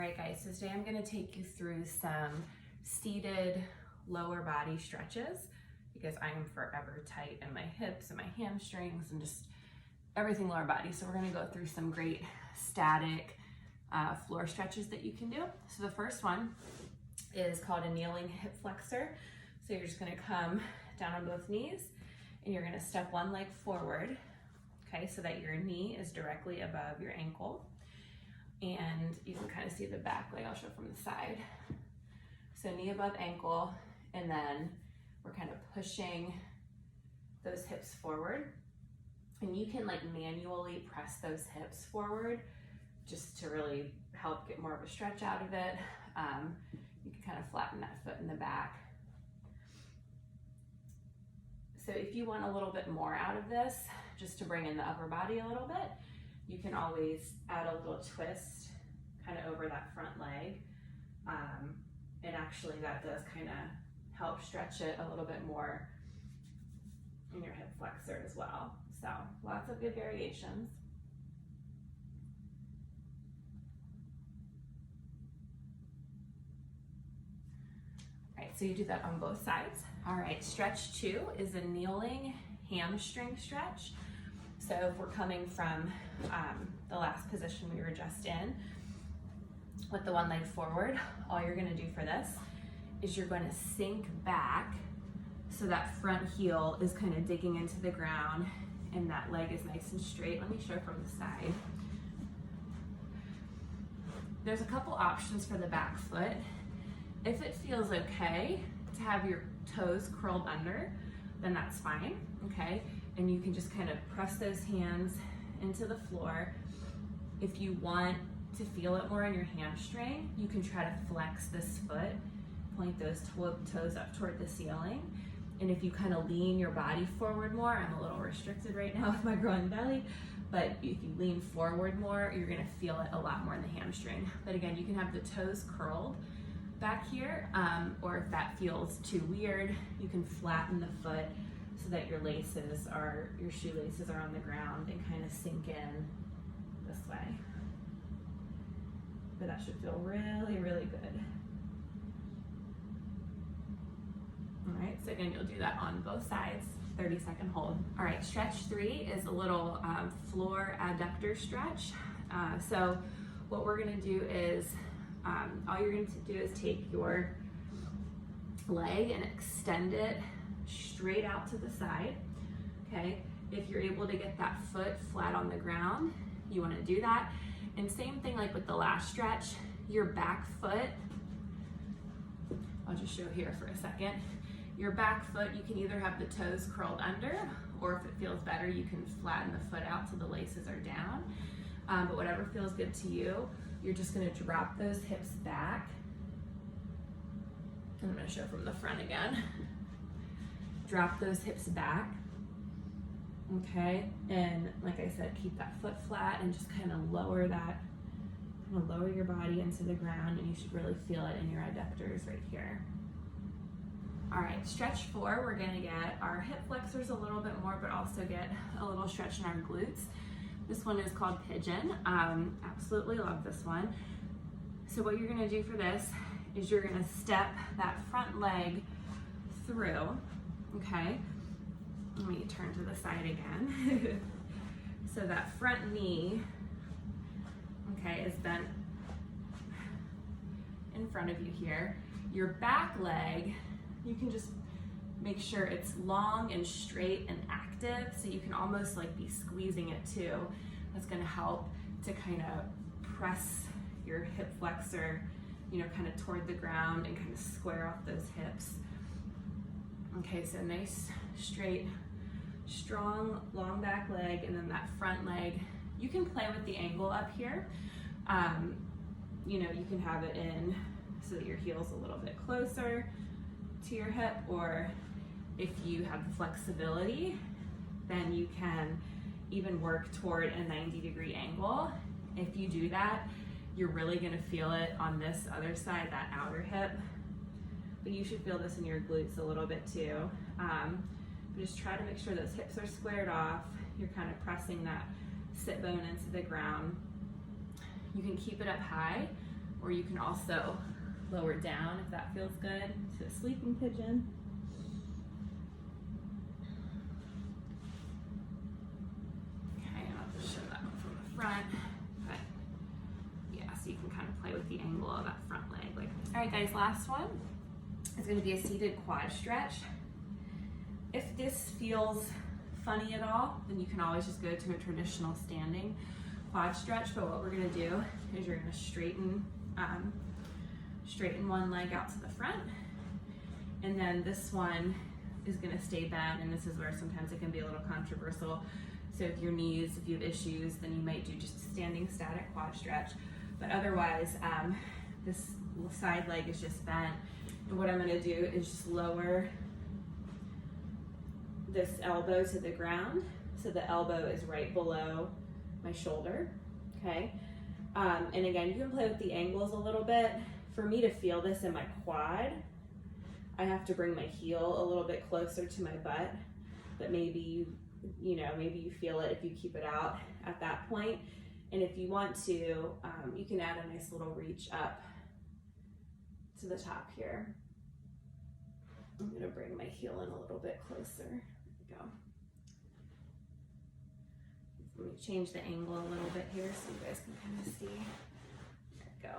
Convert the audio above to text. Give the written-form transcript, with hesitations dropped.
right, guys, so today I'm going to take you through some seated lower body stretches because I am forever tight in my hips and my hamstrings and just everything lower body. So we're going to go through some great static floor stretches that you can do. So the first one is called a kneeling hip flexor. So you're just going to come down on both knees and you're going to step one leg forward, okay, so that your knee is directly above your ankle. And you can kind of see the back leg, I'll show from the side. So knee above ankle, and then we're kind of pushing those hips forward. And you can like manually press those hips forward just to really help get more of a stretch out of it. You can kind of flatten that foot in the back. So if you want a little bit more out of this, just to bring in the upper body a little bit, you can always add a little twist kind of over that front leg. And actually that does kind of help stretch it a little bit more in your hip flexor as well. So lots of good variations. All right, so you do that on both sides. All right, stretch 2 is a kneeling hamstring stretch. So if we're coming from the last position we were just in, with the one leg forward, all you're gonna do for this is you're gonna sink back so that front heel is kind of digging into the ground and that leg is nice and straight. Let me show from the side. There's a couple options for the back foot. If it feels okay to have your toes curled under, then that's fine, okay? And you can just kind of press those hands into the floor. If you want to feel it more in your hamstring, you can try to flex this foot, point those toes up toward the ceiling. And if you kind of lean your body forward more, I'm a little restricted right now with my growing belly, but if you lean forward more, you're gonna feel it a lot more in the hamstring. But again, you can have the toes curled back here, or if that feels too weird, you can flatten the foot so that your shoelaces are on the ground and kind of sink in this way. But that should feel really, really good. All right, so again, you'll do that on both sides, 30-second hold. All right, stretch 3 is a little floor adductor stretch. So what we're gonna do is, all you're going to do is take your leg and extend it straight out to the side, okay? If you're able to get that foot flat on the ground, you want to do that. And same thing like with the last stretch, your back foot, I'll just show here for a second. Your back foot, you can either have the toes curled under, or if it feels better, you can flatten the foot out so the laces are down. But whatever feels good to you, you're just gonna drop those hips back. And I'm gonna show from the front again. Drop those hips back, okay? And like I said, keep that foot flat and just kind of lower your body into the ground, and you should really feel it in your adductors right here. All right, stretch 4, we're gonna get our hip flexors a little bit more, but also get a little stretch in our glutes. This one is called pigeon. Absolutely love this one. So what you're gonna do for this is you're gonna step that front leg through, okay? Let me turn to the side again. So that front knee, okay, is bent in front of you here. Your back leg, you can just make sure it's long and straight and active, so you can almost like be squeezing it too. That's gonna help to kind of press your hip flexor, you know, kind of toward the ground and kind of square off those hips. Okay, so nice, straight, strong, long back leg, and then that front leg. You can play with the angle up here. You know, you can have it in so that your heel's a little bit closer to your hip, or if you have the flexibility, then you can even work toward a 90-degree angle. If you do that, you're really gonna feel it on this other side, that outer hip. But you should feel this in your glutes a little bit too. But just try to make sure those hips are squared off. You're kind of pressing that sit bone into the ground. You can keep it up high, or you can also lower down if that feels good to a sleeping pigeon. Okay, and I'll just show that one from the front. But yeah, so you can kind of play with the angle of that front leg. Like, all right, guys, last one is going to be a seated quad stretch. If this feels funny at all, then you can always just go to a traditional standing quad stretch. But what we're going to do is you're going to straighten one leg out to the front, and then this one is going to stay bent, and this is where sometimes it can be a little controversial. So with your knees, if you have issues, then you might do just a standing static quad stretch. But otherwise, this side leg is just bent. And what I'm going to do is just lower this elbow to the ground. So the elbow is right below my shoulder, okay? And again, you can play with the angles a little bit. For me to feel this in my quad, I have to bring my heel a little bit closer to my butt, but maybe maybe you feel it if you keep it out at that point. And if you want to, you can add a nice little reach up to the top here. I'm gonna bring my heel in a little bit closer. There we go. Let me change the angle a little bit here so you guys can kind of see. There we go.